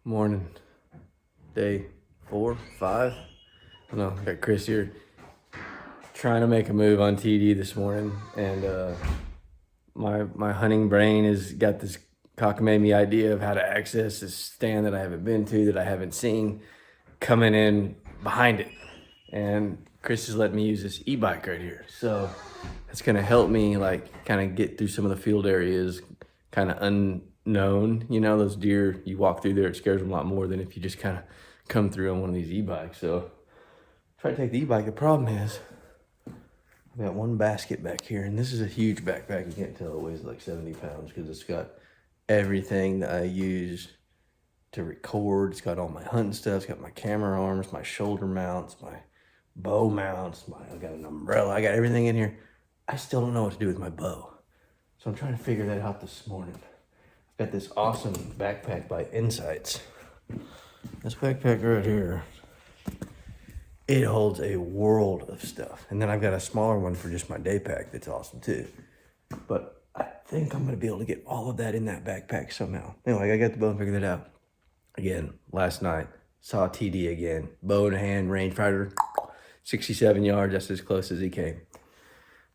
Morning, day 4, 5. I don't know, I got Chris here trying to make a move on TD this morning, and my hunting brain has got this cockamamie idea of how to access this stand that I haven't been to, that I haven't seen, coming in behind it. And Chris is letting me use this e-bike right here. So that's gonna help me like kind of get through some of the field areas, kind of unknown. You know, those deer, you walk through there, it scares them a lot more than if you just kind of come through on one of these e-bikes. So try to take the e-bike. The problem is I've got one basket back here, and this is a huge backpack. You can't tell, it weighs like 70 pounds because it's got everything that I use to record. It's got all my hunting stuff. It's got my camera arms, my shoulder mounts, my bow mounts, I got an umbrella. I got everything in here. I still don't know what to do with my bow. So I'm trying to figure that out this morning. I've got this awesome backpack by Insights. This backpack right here, it holds a world of stuff. And then I've got a smaller one for just my day pack that's awesome too. But I think I'm gonna be able to get all of that in that backpack somehow. Anyway, I got the bow and figured that out. Again, last night, saw TD again. Bow in hand, rangefinder, 67 yards, that's as close as he came.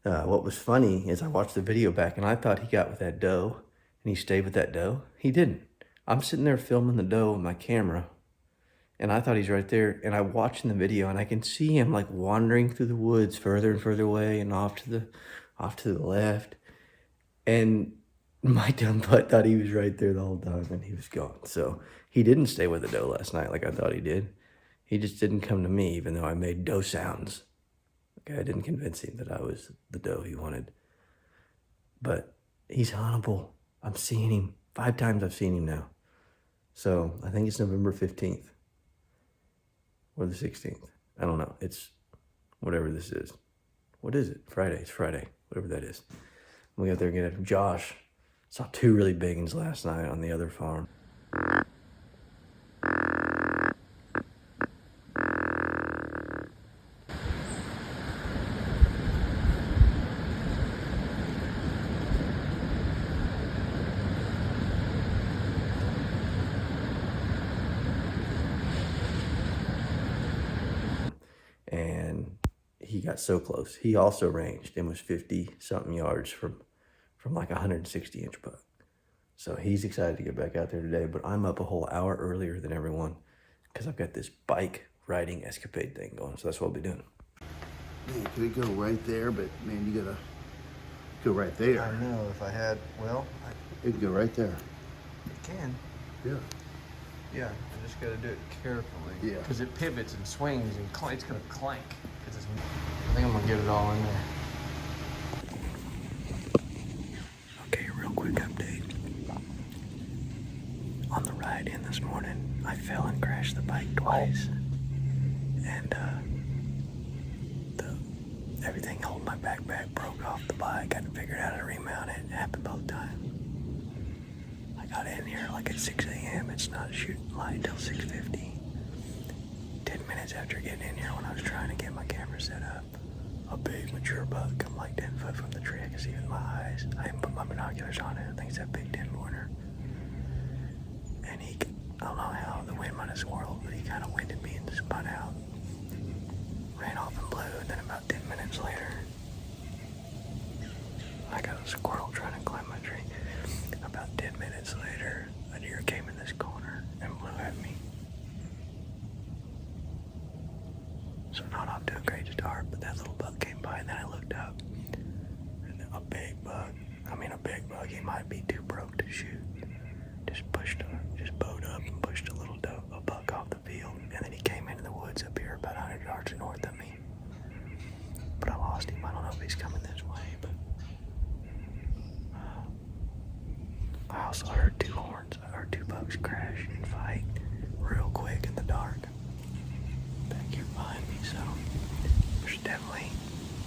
What was funny is I watched the video back and I thought he got with that doe and he stayed with that doe. He didn't. I'm sitting there filming the doe with my camera and I thought he's right there, and I'm watching the video and I can see him like wandering through the woods further and further away and off to the left. And my dumb butt thought he was right there the whole time and he was gone. So he didn't stay with the doe last night like I thought he did. He just didn't come to me even though I made doe sounds. Okay, I didn't convince him that I was the doe he wanted. But he's huntable. I'm seeing him. 5 times I've seen him now. So I think it's November 15th. Or the 16th. I don't know. It's whatever this is. What is it? Friday. It's Friday. Whatever that is. We got there and get Josh. Saw 2 really big ones last night on the other farm. And he got so close. He also ranged and was 50 something yards from like a 160 inch buck. So he's excited to get back out there today, but I'm up a whole hour earlier than everyone because I've got this bike riding escapade thing going. So that's what I'll be doing. Man, could it go right there? But man, you gotta go right there. I know, if I had, well, It could go right there. it can. Yeah. Yeah, I just gotta do it carefully. Yeah. Because it pivots and swings and it's gonna clank. I think I'm gonna get it all in there. Okay, real quick update. On the ride in this morning, I fell and crashed the bike twice. And everything holding my backpack broke off the bike. I had to figure out how to remount it. It happened both times. I got in here like at 6 a.m. It's not shooting light till 6:50. 10 minutes after getting in here when I was trying to get my camera set up, a big mature buck come like 10 foot from the tree. I can see it in my eyes. I didn't put my binoculars on it. I think it's that big 10-pointer. And I don't know how the wind might have swirled, but he kind of winded me and spun out. Ran off and blew, and then about 10 minutes later, I got a squirrel trying to climb my tree. About 10 minutes later, a deer came in this corner and blew at me. So not off to a great start, but that little buck came by, and then I looked up, and a big buck, he might be too broke to shoot, just bowed up and pushed a buck off the field, and then he came into the woods up here about 100 yards north of me. But I lost him. I don't know if he's coming this way, but I also heard 2 horns. I heard 2 bucks crash and fight real quick in the dark back here behind me, so there's definitely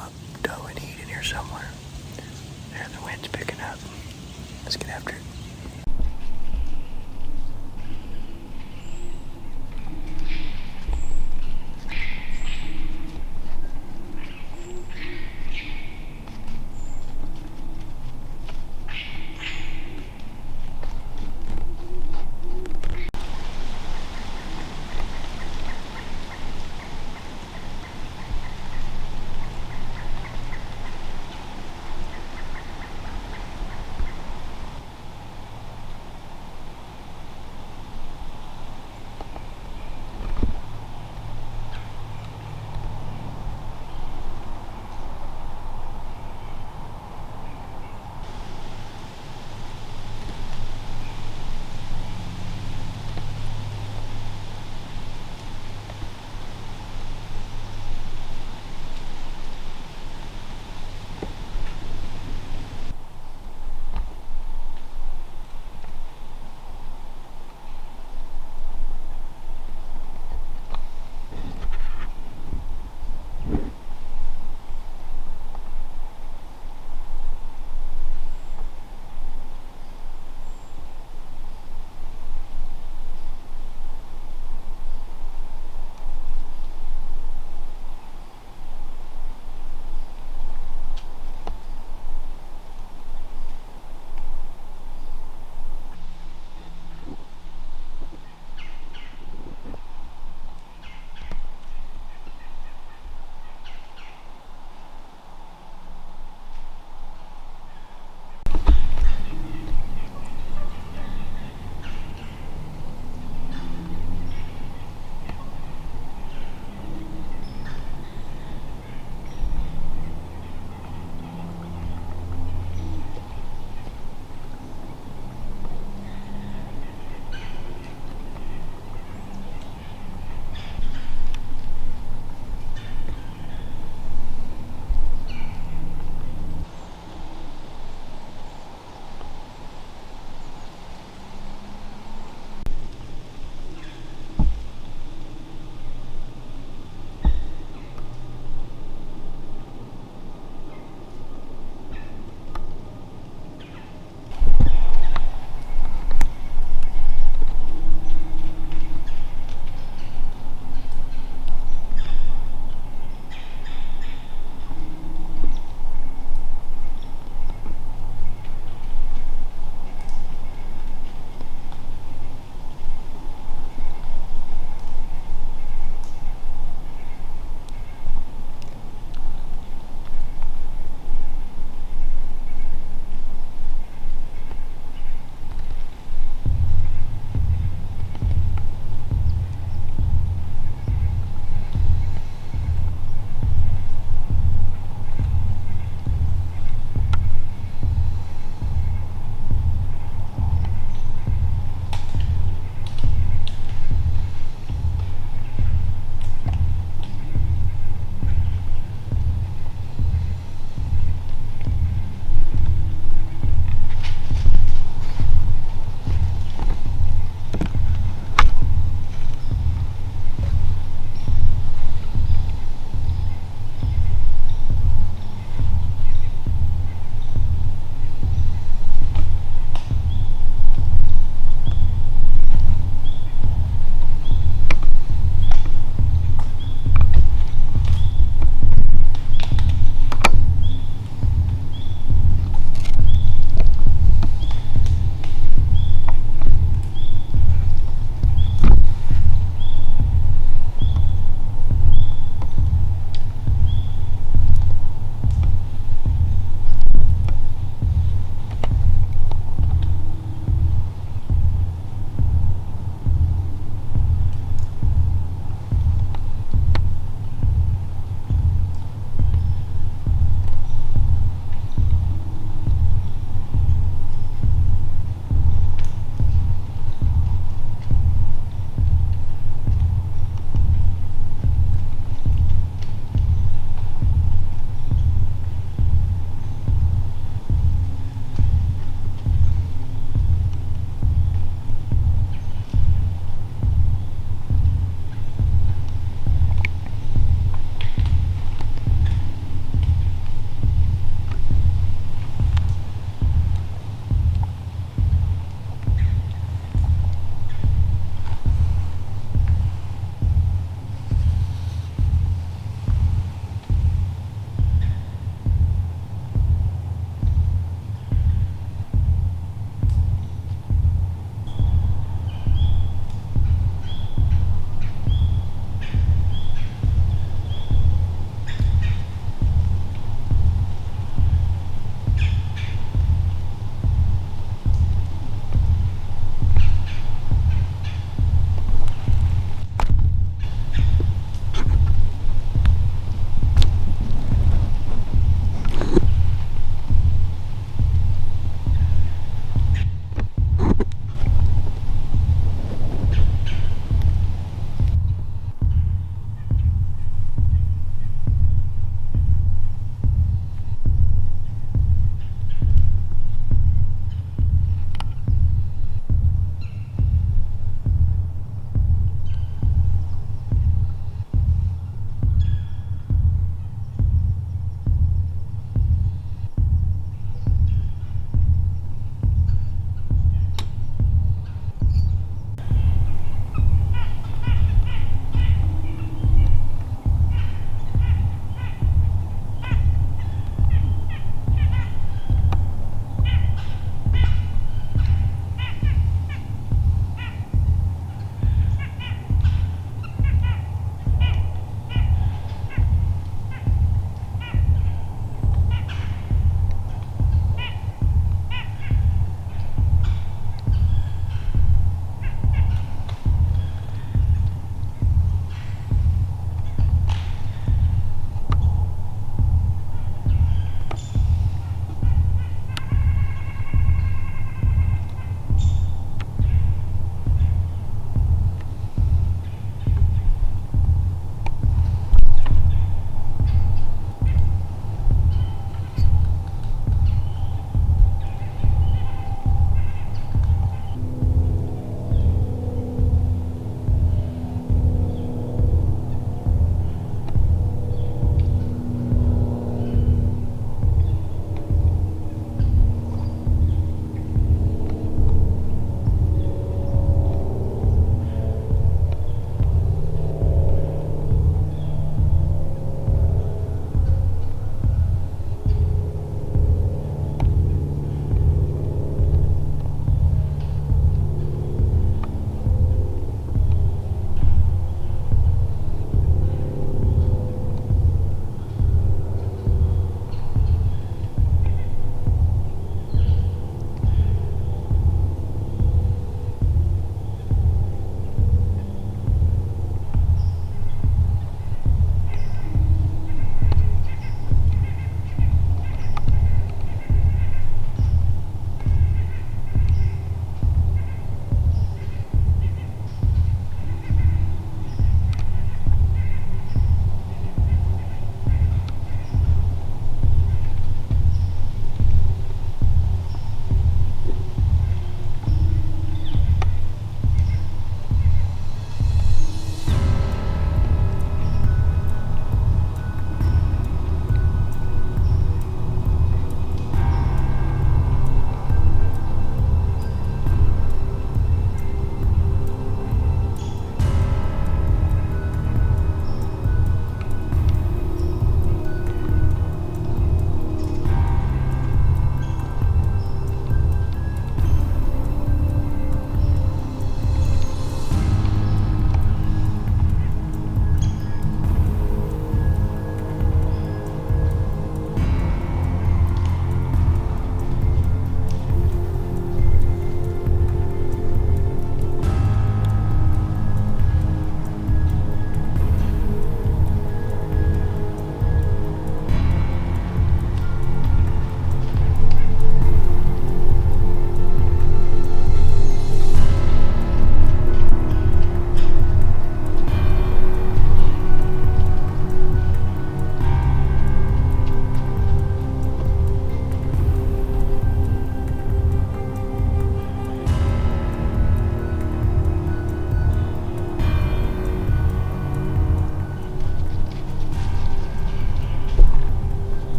a doe and heat in here somewhere. There, the wind's picking up. Let's get after it.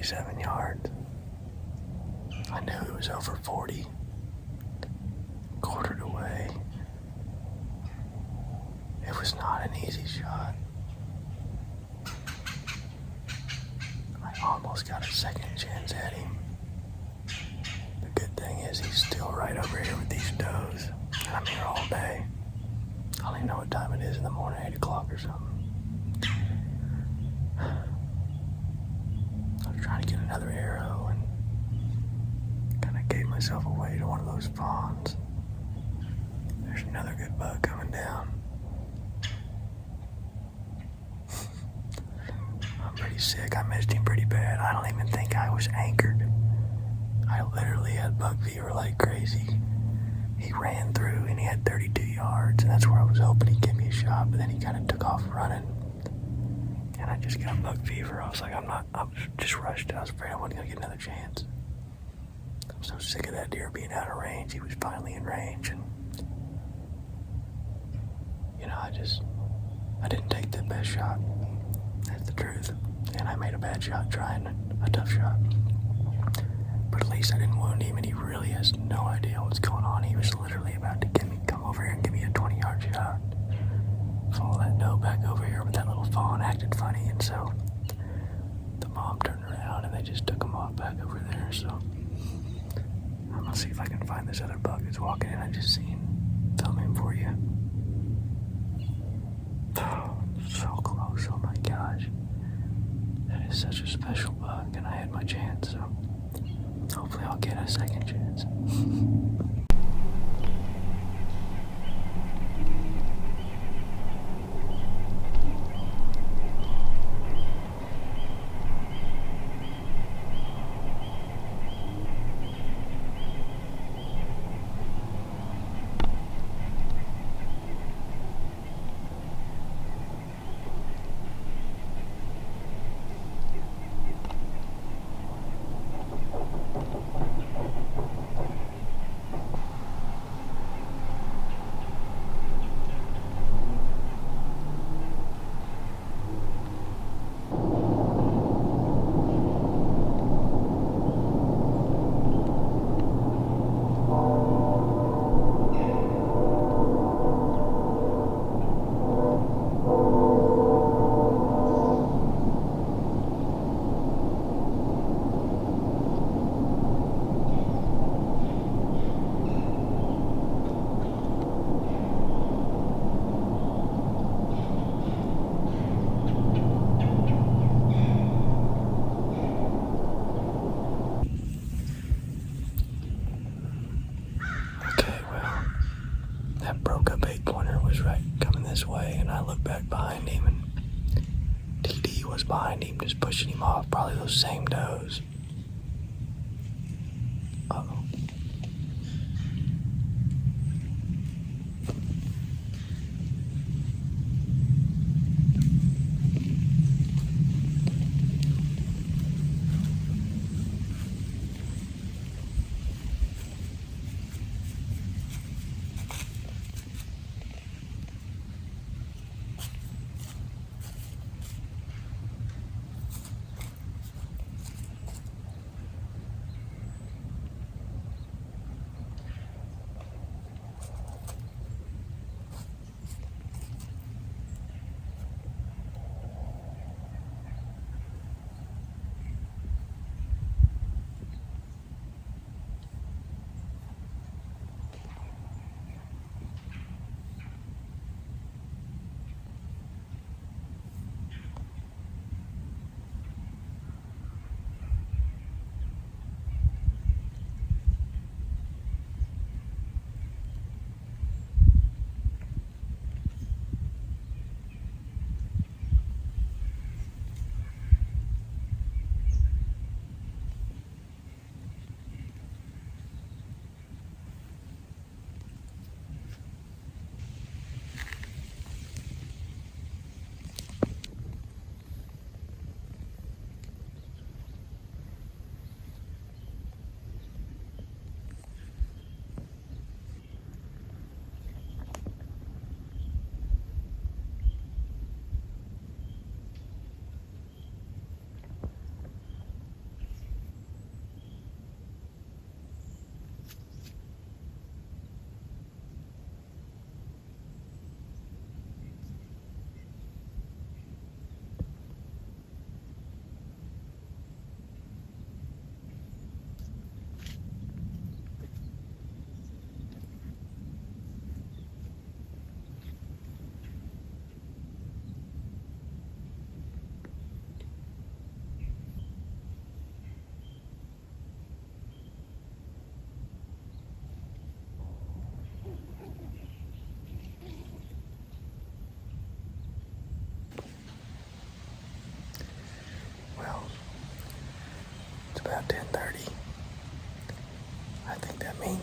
37 yards. I knew it was over 40. Quartered away. It was not an easy shot. I almost got a second chance at him. The good thing is he's still right over here with these does. And I'm here all day. I don't even know what time it is in the morning, 8 o'clock or something. I was trying to get another arrow and kind of gave myself away to one of those fawns. There's another good buck coming down. I'm pretty sick. I missed him pretty bad. I don't even think I was anchored. I literally had buck fever like crazy. He ran through and he had 32 yards, and that's where I was hoping he'd give me a shot, but then he kind of took off running. And I just got buck fever. I was like, I just rushed. I was afraid I wasn't going to get another chance. I'm so sick of that deer being out of range. He was finally in range, and you know, I didn't take the best shot. That's the truth. And I made a bad shot trying a tough shot. But at least I didn't wound him, and he really has no idea what's going on. He was literally about to come over here and give me a 20-yard shot. Follow that doe back over here, but that little fawn acted funny, and so the mom turned around and they just took him off back over there. So I'm gonna see if I can find this other buck that's walking in. I just seen. Film him for you. Oh, so close. Oh my gosh. That is such a special buck, and I had my chance, so hopefully I'll get a second chance. Broke up 8-pointer was right coming this way, and I looked back behind him, and TD was behind him, just pushing him off, probably those same does. Uh-oh.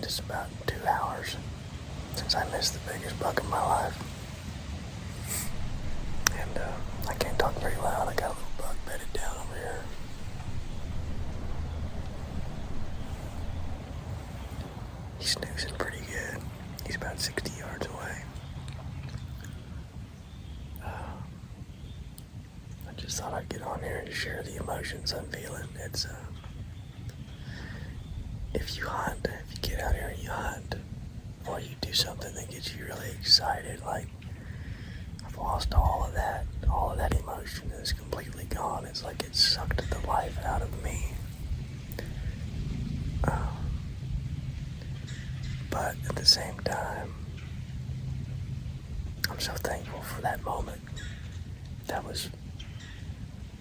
Just about 2 hours since I missed the biggest buck of my life. And I can't talk very loud. I got a little buck bedded down over here. He's snoozing pretty good. He's about 60 yards away. I just thought I'd get on here and share the emotions I'm feeling. It's if you hunt, if you get out here and you hunt, or you do something that gets you really excited, like I've lost all of that emotion is completely gone. It's like it sucked the life out of me. But at the same time, I'm so thankful for that moment. That was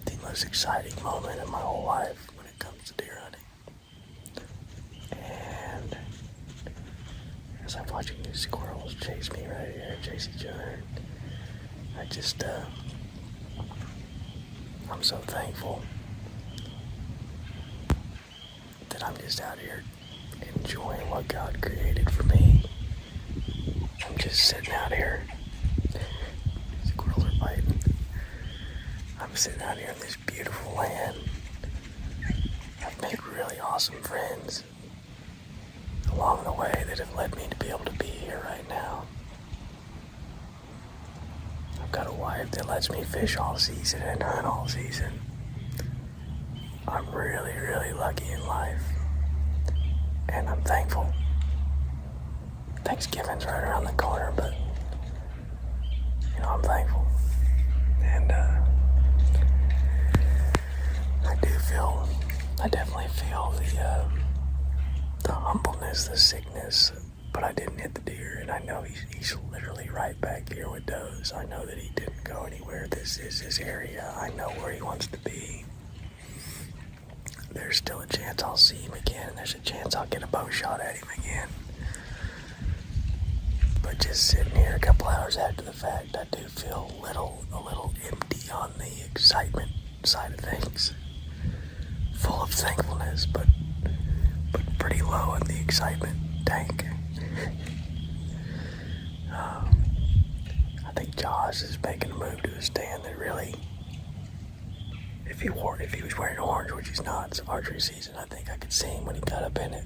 the most exciting moment in my whole life when it comes to deer hunting. And as I'm watching these squirrels chase me right here, chase each other, I just, I'm so thankful that I'm just out here enjoying what God created for me. I'm just sitting out here. Squirrels are fighting. I'm sitting out here in this beautiful land. I've made really awesome friends along the way that have led me to be able to be here right now. I've got a wife that lets me fish all season and hunt all season. I'm really, really lucky in life. And I'm thankful. Thanksgiving's right around the corner, but, you know, I'm thankful. And, I definitely feel the humbleness, the sickness, but I didn't hit the deer, and I know he's literally right back here with does. I know that he didn't go anywhere. This is his area. I know where he wants to be. There's still a chance I'll see him again, and there's a chance I'll get a bow shot at him again. But just sitting here a couple hours after the fact, I do feel a little empty on the excitement side of things. Full of thankfulness, but pretty low in the excitement tank. I think Josh is making a move to a stand that really, if he was wearing orange, which he's not, it's archery season, I think I could see him when he got up in it.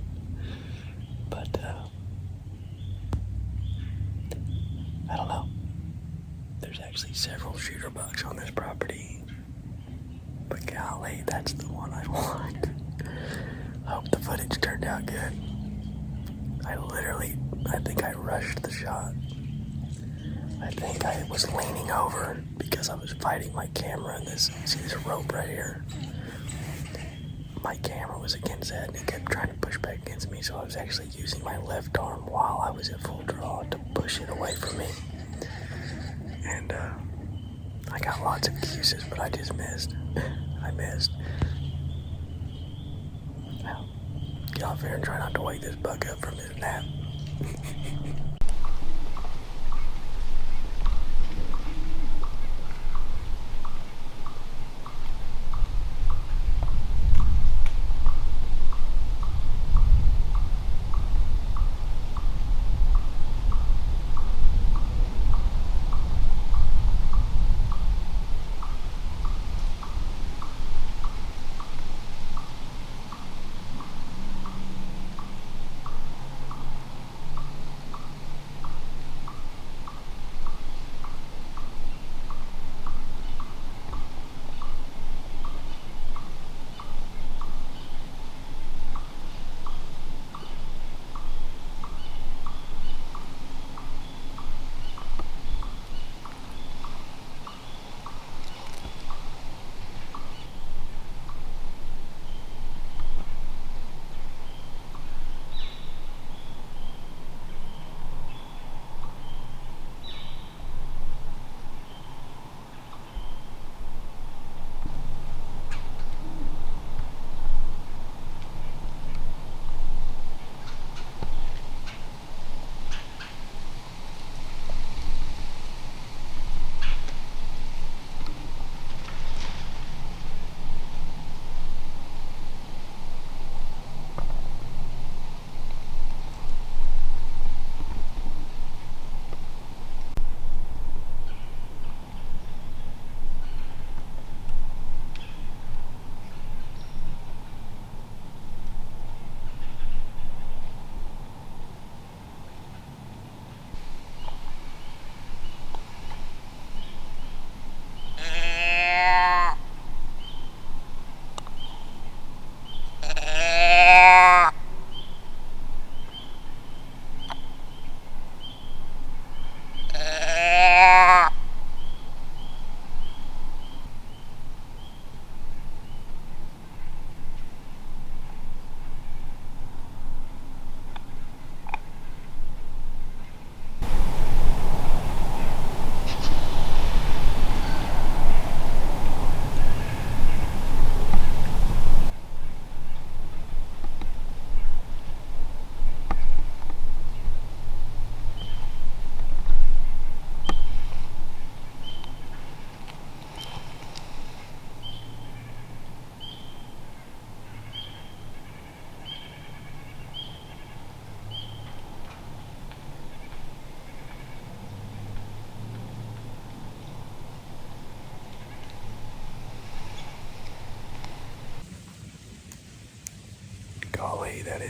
But I don't know. There's actually several shooter bucks on this property. But golly, that's the one I want. I hope the footage turned out good. I think I rushed the shot. I think I was leaning over because I was fighting my camera and see this rope right here? My camera was against that and it kept trying to push back against me, so I was actually using my left arm while I was at full draw to push it away from me. And I got lots of excuses, but I just missed. I missed. Now, get off here and try not to wake this buck up from his nap.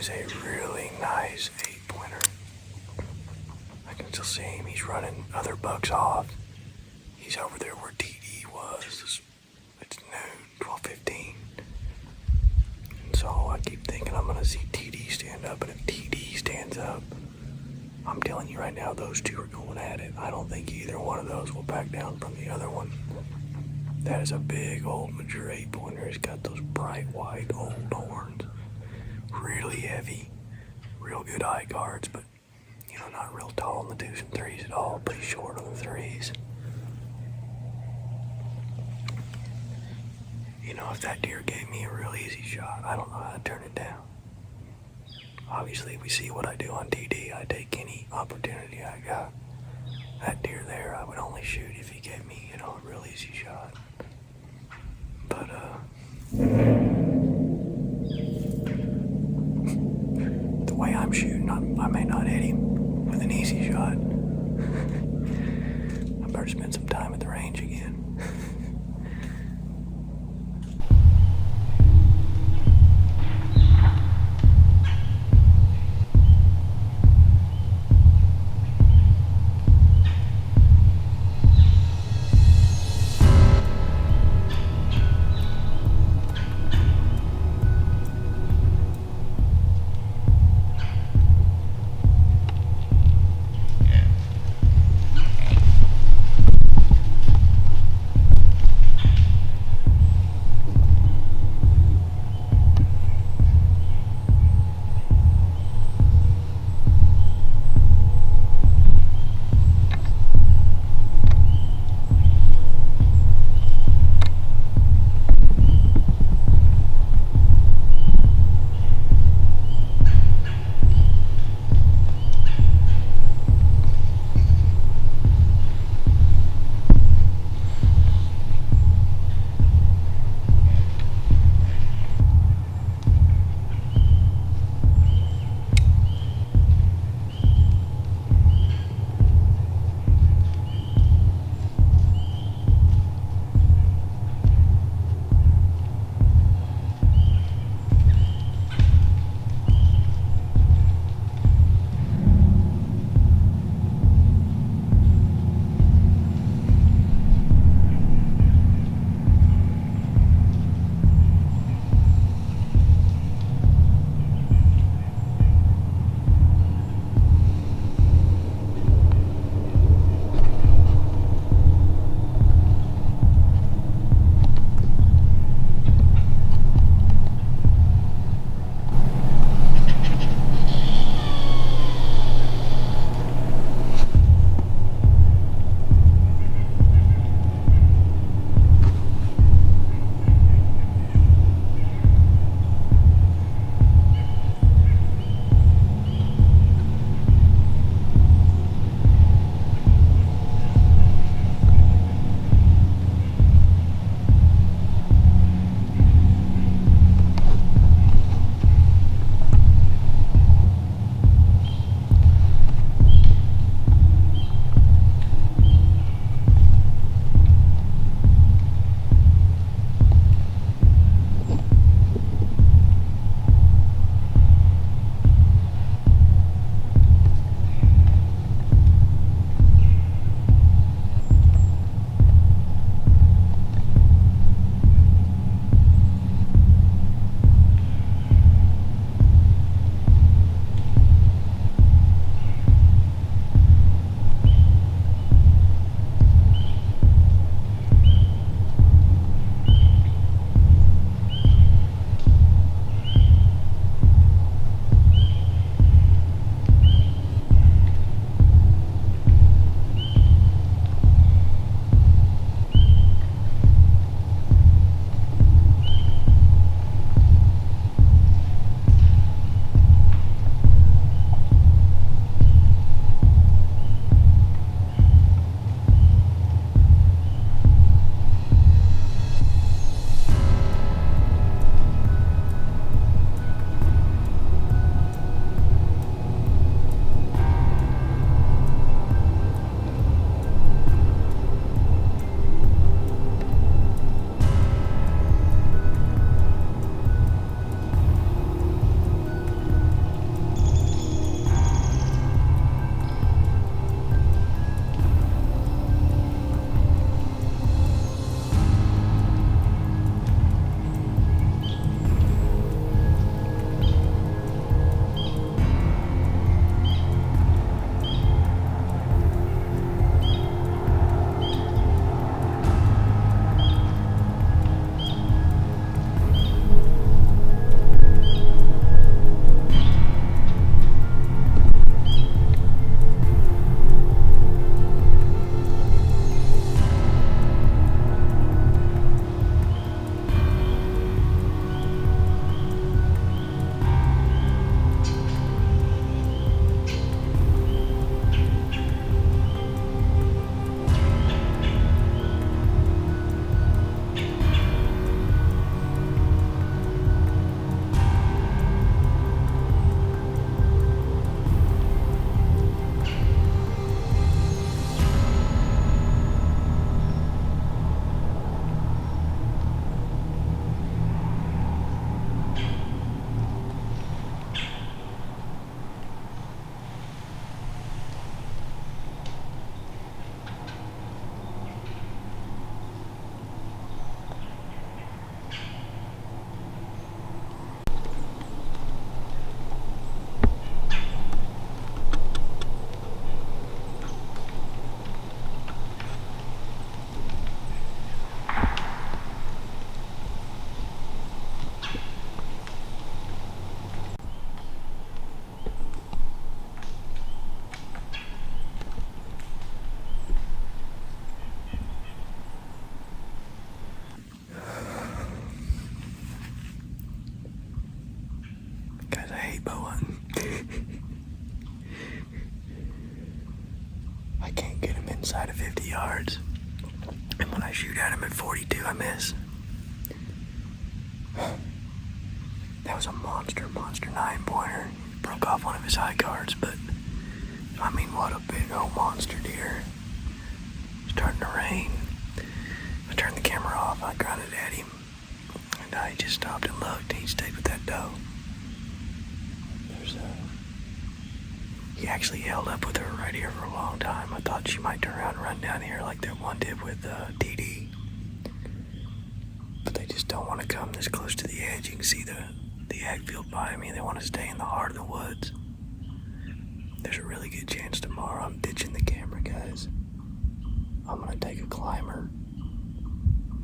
is a really nice 8-pointer. I can still see him. He's running other bucks off. He's over there where TD was. It's noon, 12:15. And so I keep thinking I'm gonna see TD stand up, and if TD stands up, I'm telling you right now, those two are going at it. I don't think either one of those will back down from the other one. That is a big old mature 8-pointer. It's got those bright white old horns. Really heavy. Real good eye guards, but not real tall in the 2s and 3s at all. Pretty short on the 3s. If that deer gave me a real easy shot, I don't know how to turn it down. Obviously, we see what I do on TD. I take any opportunity I got. That deer there, I would only shoot if he gave me, a real easy shot. But, the way I'm shooting, I may not hit him with an easy shot. I better spend some time at the range again. get him inside of 50 yards. And when I shoot at him at 42, I miss. That was a monster 9-pointer. Broke off one of his high guards, but I mean, what a big old monster deer. It's starting to rain. I turned the camera off, I grunted at him, and he just stopped and looked. He stayed with that doe. He actually held up with her right here for a long time. I thought she might turn around and run down here like that one did with TD. But they just don't want to come this close to the edge. You can see the ag field by me. They want to stay in the heart of the woods. There's a really good chance tomorrow I'm ditching the camera, guys. I'm gonna take a climber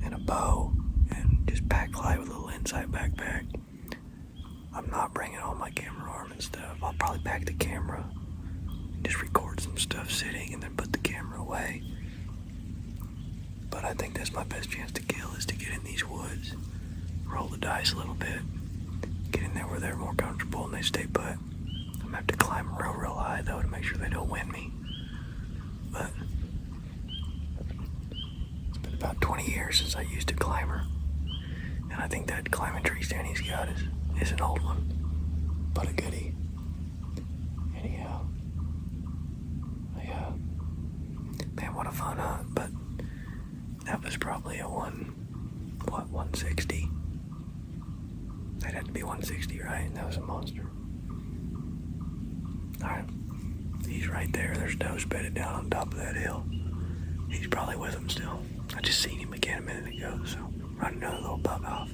and a bow and just pack light with a little inside backpack. I'm not bringing all my camera arm and stuff. I'll probably pack the camera and just record some stuff sitting and then put the camera away. But I think that's my best chance to kill, is to get in these woods, roll the dice a little bit, get in there where they're more comfortable and they stay put. I'm gonna have to climb real high though to make sure they don't win me. But it's been about 20 years since I used a climber, and I think that climbing tree stand he's got is an old one, but a goodie. Anyhow, man, what a fun hunt. But that was probably a 160. That had to be 160, right? That was a monster. Alright, he's right there. There's does bedded down on top of that hill. He's probably with him still. I just seen him again a minute ago, so run another little bug off.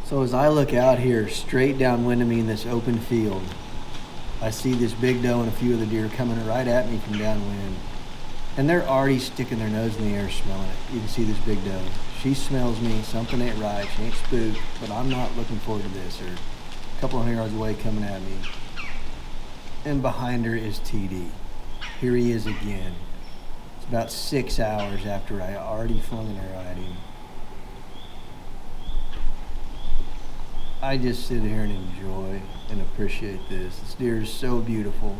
So as I look out here, straight downwind of me in this open field, I see this big doe and a few of the deer coming right at me from downwind. And they're already sticking their nose in the air smelling it. You can see this big doe. She smells me, something ain't right, she ain't spooked, but I'm not looking forward to this. They're a couple hundred yards away coming at me. And behind her is TD. Here he is again. It's about 6 hours after I already flung an arrow at him. I just sit here and enjoy and appreciate this. This deer is so beautiful.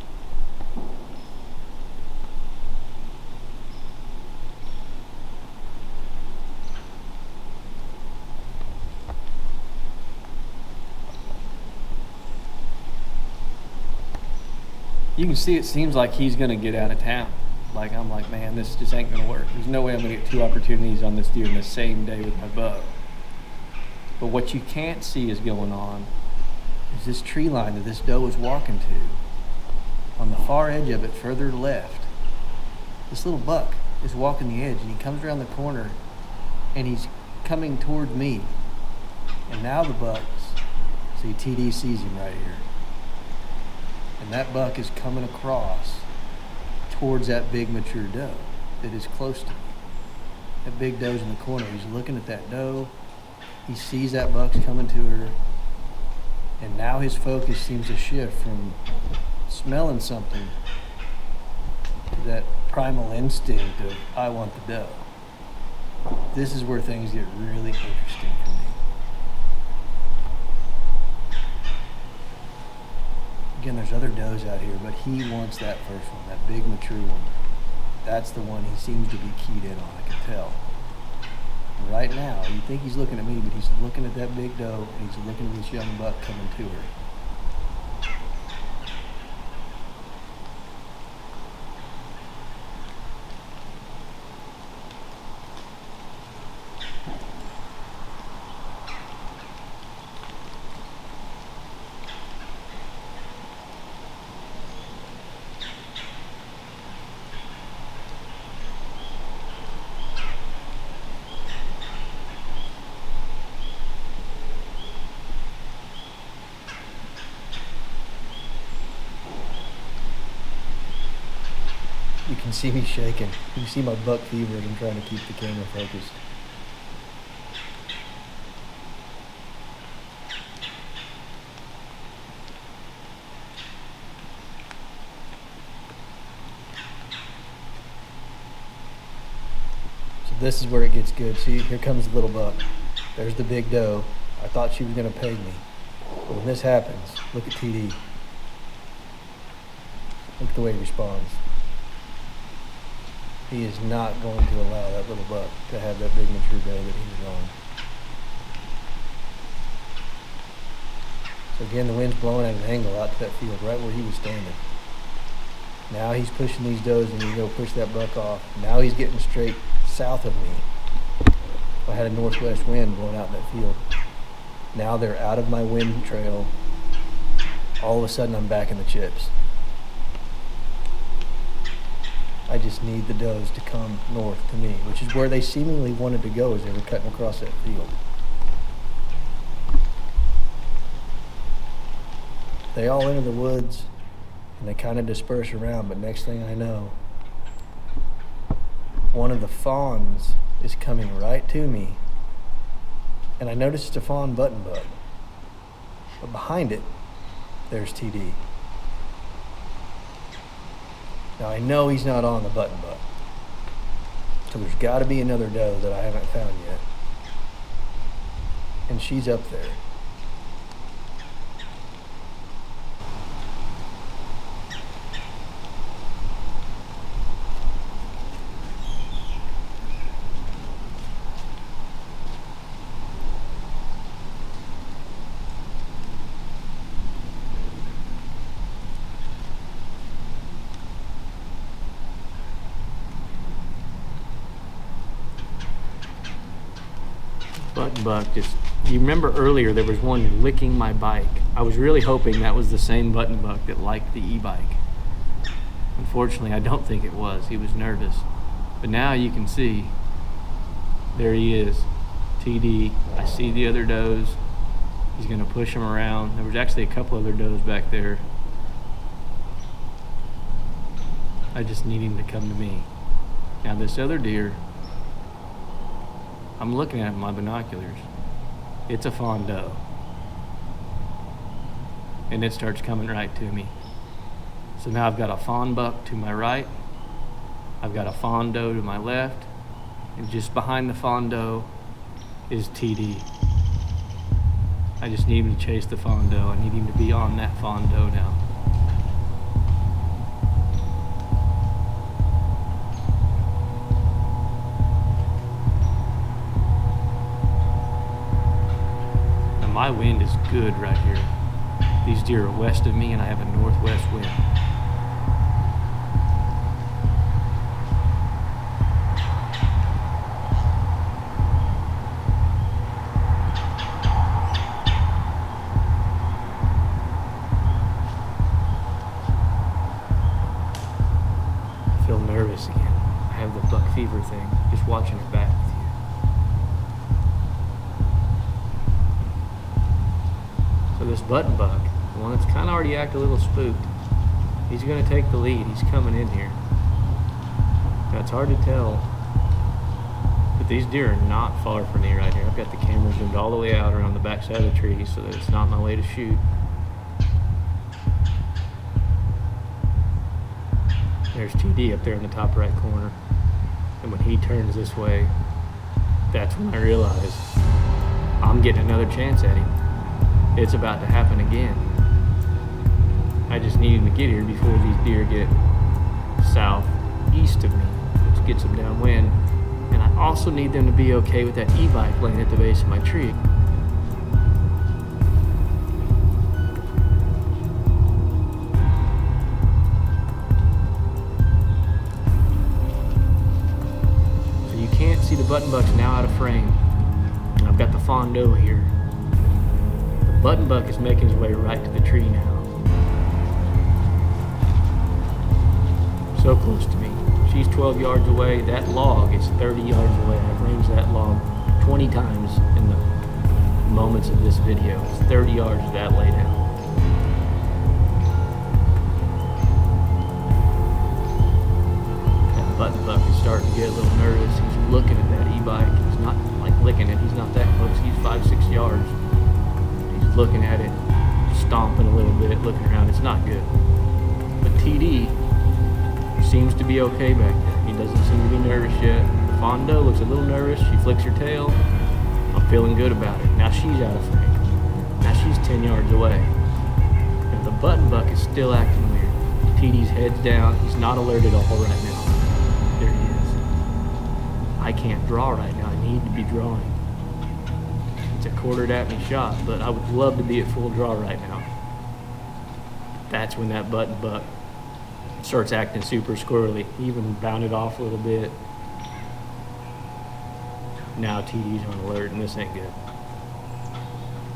You can see it seems like he's gonna get out of town. Like, I'm like, man, this just ain't gonna work. There's no way I'm gonna get 2 opportunities on this deer in the same day with my bow. But what you can't see is going on is this tree line that this doe is walking to. On the far edge of it, further left, this little buck is walking the edge, and he comes around the corner and he's coming toward me. And now the bucks, see, TD sees him right here. And that buck is coming across towards that big mature doe that is close to me. That big doe's in the corner. He's looking at that doe. He sees that buck's coming to her. And now his focus seems to shift from smelling something to that primal instinct of, I want the doe. This is where things get really interesting for me. Again, there's other does out here, but he wants that first one, that big mature one. That's the one he seems to be keyed in on, I can tell. And right now, you think he's looking at me, but he's looking at that big doe, and he's looking at this young buck coming to her. You can see me shaking. You can see my buck fever as I'm trying to keep the camera focused. So this is where it gets good. See, here comes the little buck. There's the big doe. I thought she was going to peg me. But when this happens, look at TD. Look at the way he responds. He is not going to allow that little buck to have that big mature doe that he's on. So again, the wind's blowing at an angle out to that field, right where he was standing. Now he's pushing these does, and he's going to push that buck off. Now he's getting straight south of me. I had a northwest wind blowing out in that field. Now they're out of my wind trail. All of a sudden, I'm back in the chips. I just need the does to come north to me, which is where they seemingly wanted to go as they were cutting across that field. They all enter the woods, and they kind of disperse around, but next thing I know, one of the fawns is coming right to me, and I notice it's a fawn button buck. But behind it, there's TD. Now I know he's not on the button buck, so there's got to be another doe that I haven't found yet, and she's up there. Button buck you remember earlier there was one licking my bike. I was really hoping that was the same button buck that liked the e-bike. Unfortunately, I don't think it was. He was nervous. But now you can see, there he is, TD. I see the other does. He's gonna push him around. There was actually a couple other does back there. I just need him to come to me. Now this other deer, I'm looking at it with my binoculars. It's a fawn doe. And it starts coming right to me. So now I've got a fawn buck to my right. I've got a fawn doe to my left. And just behind the fawn doe is TD. I just need him to chase the fawn doe. I need him to be on that fawn doe now. My wind is good right here. These deer are west of me and I have a northwest wind. this button buck, the one that's kind of already acted a little spooked, he's going to take the lead. He's coming in here. Now, it's hard to tell, but these deer are not far from me right here. I've got the camera zoomed all the way out around the back side of the tree so that it's not my way to shoot. There's TD up there in the top right corner. And when he turns this way, that's when I realize I'm getting another chance at him. It's about to happen again. I just need him to get here before these deer get southeast of me, which gets them downwind. And I also need them to be okay with that e-bike laying at the base of my tree. Can't see the button buck's now out of frame. And I've got the fawn doe here. The button buck is making his way right to the tree now. So close to me. She's 12 yards away. That log is 30 yards away. I've ranged that log 20 times in the moments of this video. It's 30 yards of that lay down. That button buck is starting to get a little nervous. He's looking at that e-bike. He's not like licking it. He's not that close. He's 5-6 yards. He's looking at it, stomping a little bit, looking around. It's not good. But TD seems to be okay back there. He doesn't seem to be nervous yet. The fawn doe looks a little nervous. She flicks her tail. I'm feeling good about it. Now she's out of frame. Now she's 10 yards away. And the button buck is still acting weird. TD's head's down. He's not alerted all right now. There he is. I can't draw right now. I need to be drawing. It's a quartered at me shot, but I would love to be at full draw right now. That's when that button buck starts acting super squirrely. He even bounded off a little bit. Now TD's on alert, and this ain't good.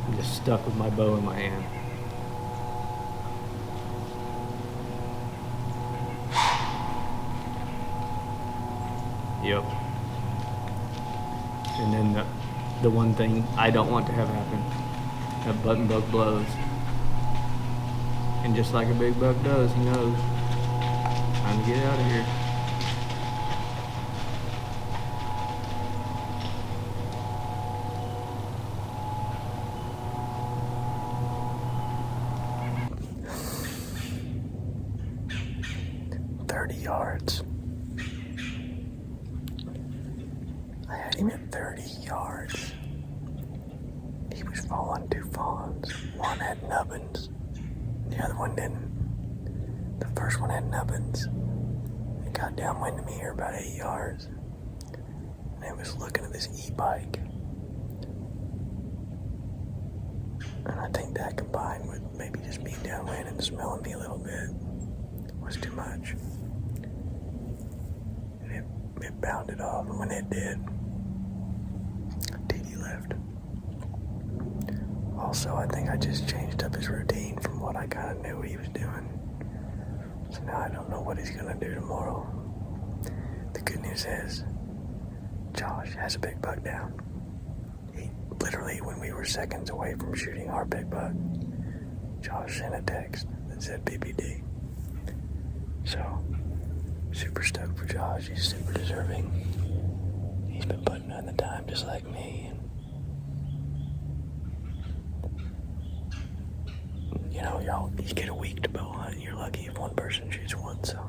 I'm just stuck with my bow in my hand. Yep. And then the one thing I don't want to have happen, that button buck blows. And just like a big buck does, he knows. Time to get out of here. Yards. I had him at 30 yards. He was following two fawns. One had nubbins. The other one didn't. The first one had nubbins. It got downwind to me here about 8 yards. And it was looking at this e-bike. And I think that combined with maybe just being downwind and smelling me a little bit was too much. It bounded off, and when it did, TD left. Also, I think I just changed up his routine from what I kind of knew he was doing. So now I don't know what he's gonna do tomorrow. The good news is, Josh has a big buck down. He literally, when we were seconds away from shooting our big buck, Josh sent a text that said BBD. So, super stoked for Josh. He's super deserving. He's been putting in the time just like me. And, you know, you get a week to bow hunt. You're lucky if one person shoots one. So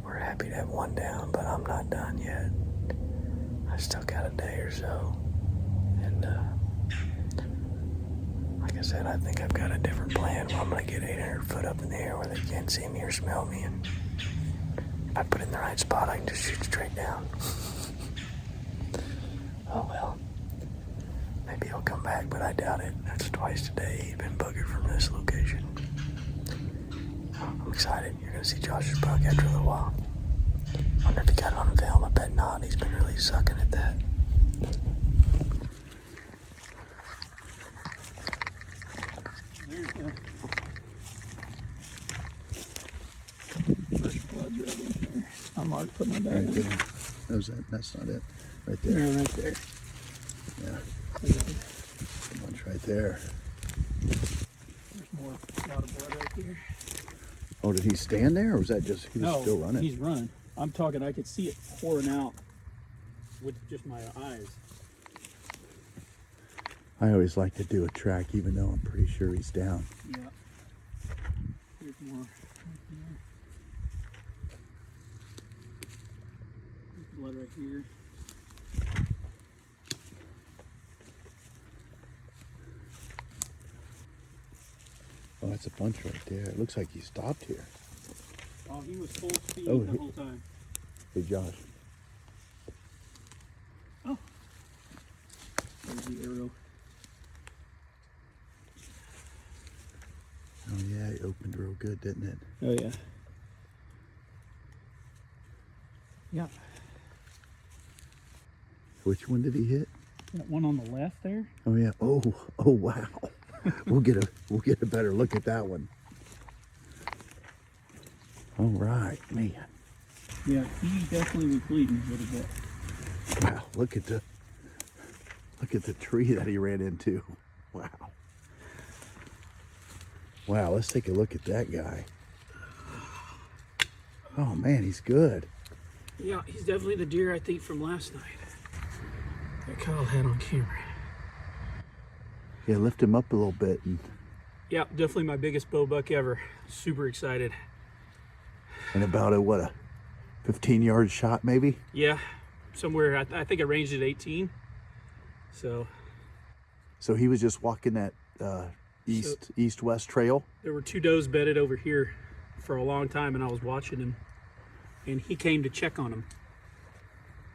we're happy to have one down, but I'm not done yet. I still got a day or so. And like I said, I think I've got a different plan where I'm going to get 800 foot up in the air where they can't see me or smell me. And if I put it in the right spot, I can just shoot straight down. Oh well. Maybe he'll come back, but I doubt it. That's twice today he's been buggered from this location. I'm excited. You're going to see Josh's buck after a little while. I wonder if he got it on film. I bet not. He's been really sucking at that. I marked, put my bag right there. That's not it. Right there. Yeah, right there. Yeah. One's right there. There's more, a lot of blood right here. Oh, did he stand there, or was that just, he was No, still running? he's running. I'm talking, I could see it pouring out with just my eyes. I always like to do a track, even though I'm pretty sure he's down. Yeah. Here's more right here. There's blood right here. Oh, that's a bunch right there. It looks like he stopped here. Oh, he was full speed Oh, the whole time. Hey, Josh. Oh. There's the arrow. Oh, yeah, it opened real good, didn't it? Oh, yeah. Yeah. Which one did he hit? That one on the left there? Oh, yeah. Oh, wow. We'll get a better look at that one. All right, man. Yeah, he definitely was bleeding a little bit. Wow, look at the tree that he ran into. Wow. Wow, let's take a look at that guy. Oh man, he's good. Yeah, he's definitely the deer I think from last night that Kyle had on camera. Yeah, lift him up a little bit. Yeah, definitely my biggest bow buck ever. Super excited. And about a, what, a 15-yard shot maybe? Yeah, somewhere, I think I ranged at 18. So he was just walking that east-west trail? there were 2 does bedded over here for a long time, and I was watching him, and he came to check on him.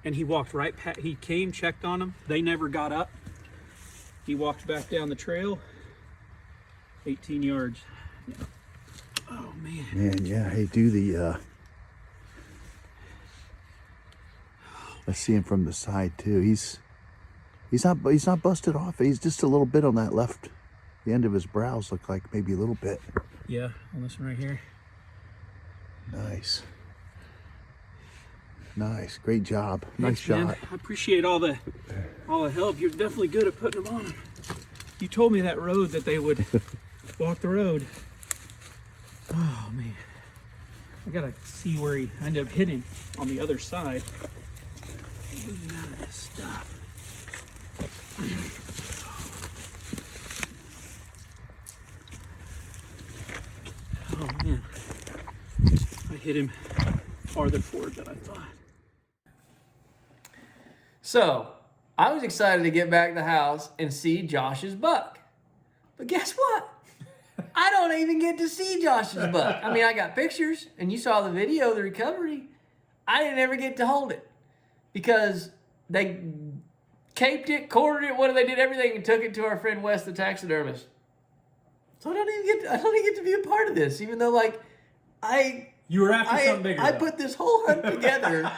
And he walked right past, he came, checked on them. They never got up. He walked back down the trail, 18 yards. Yeah. Oh man. Man, yeah, hey, do the, let's see him from the side too. He's not busted off. He's just a little bit on that left, the end of his brows look like maybe a little bit. Yeah, on this one right here. Nice. Nice, great job. Nice Thanks, shot. man. I appreciate all the help. You're definitely good at putting them on. You told me that road that they would walk the road. Oh man, I gotta see where he ended up hitting on the other side. Moving out of this stuff. Oh man, I hit him farther forward than I thought. So, I was excited to get back to the house and see Josh's buck. But guess what? I don't even get to see Josh's buck. I mean, I got pictures, and you saw the video of the recovery. I didn't ever get to hold it because they caped it, quartered it, they did everything, and took it to our friend Wes, the taxidermist. So I don't even get to be a part of this, even though You were after something bigger. I put this whole hunt together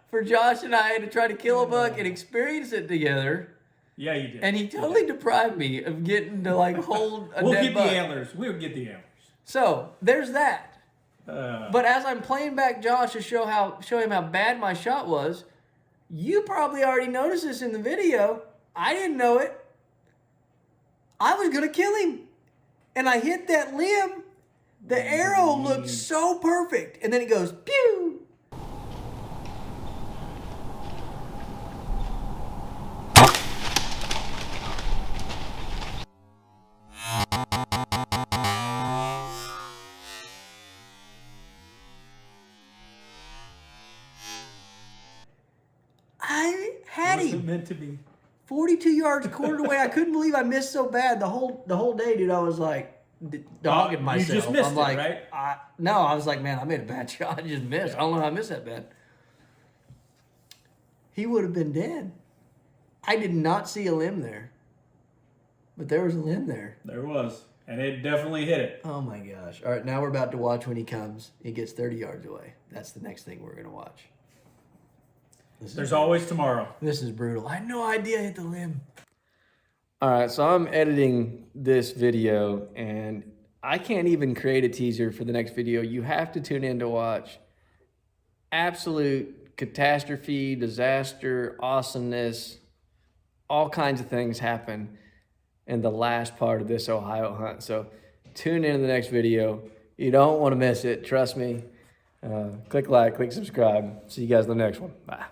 for Josh and I to try to kill a buck and experience it together. Yeah, you did. And he totally deprived me of getting to hold a We'll dead get buck. the antlers. We'll get the antlers. So there's that. But as I'm playing back Josh to show him how bad my shot was, you probably already noticed this in the video. I didn't know it. I was gonna kill him, and I hit that limb. The arrow looked so perfect, and then it goes pew. I had him. Wasn't meant to be. 42 yards quartered away. I couldn't believe I missed so bad the whole day, dude. I was like dogging myself. You just missed I'm it, like, right? I was like, man, I made a bad shot. I just missed. I don't know how I missed that bad. He would have been dead. I did not see a limb there, but there was a limb there. There was, and it definitely hit it. Oh my gosh! All right, now we're about to watch when he comes. He gets 30 yards away. That's the next thing we're gonna watch. There's always tomorrow. This is brutal. I had no idea I hit the limb. All right, so I'm editing this video, and I can't even create a teaser for the next video. You have to tune in to watch. Absolute catastrophe, disaster, awesomeness, all kinds of things happen. and the last part of this Ohio hunt. So tune in to the next video. You don't want to miss it. Trust me. Click like, click subscribe. See you guys in the next one. Bye.